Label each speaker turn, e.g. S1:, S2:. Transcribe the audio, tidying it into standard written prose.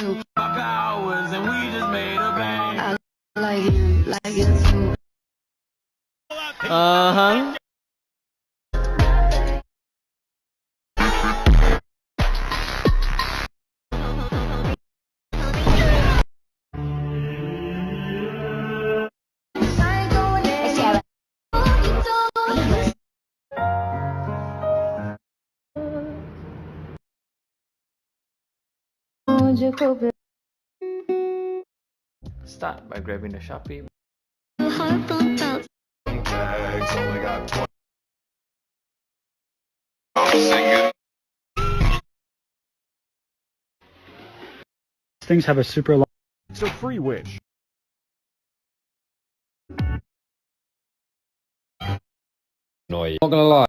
S1: too.
S2: Hours and we just made a bang.
S1: I like it too.
S3: Uh-huh. Start by grabbing the Sharpie.
S2: Bags only got 20. I'm singing.
S4: Things have a super long.
S2: So free wish.
S5: Not gonna lie.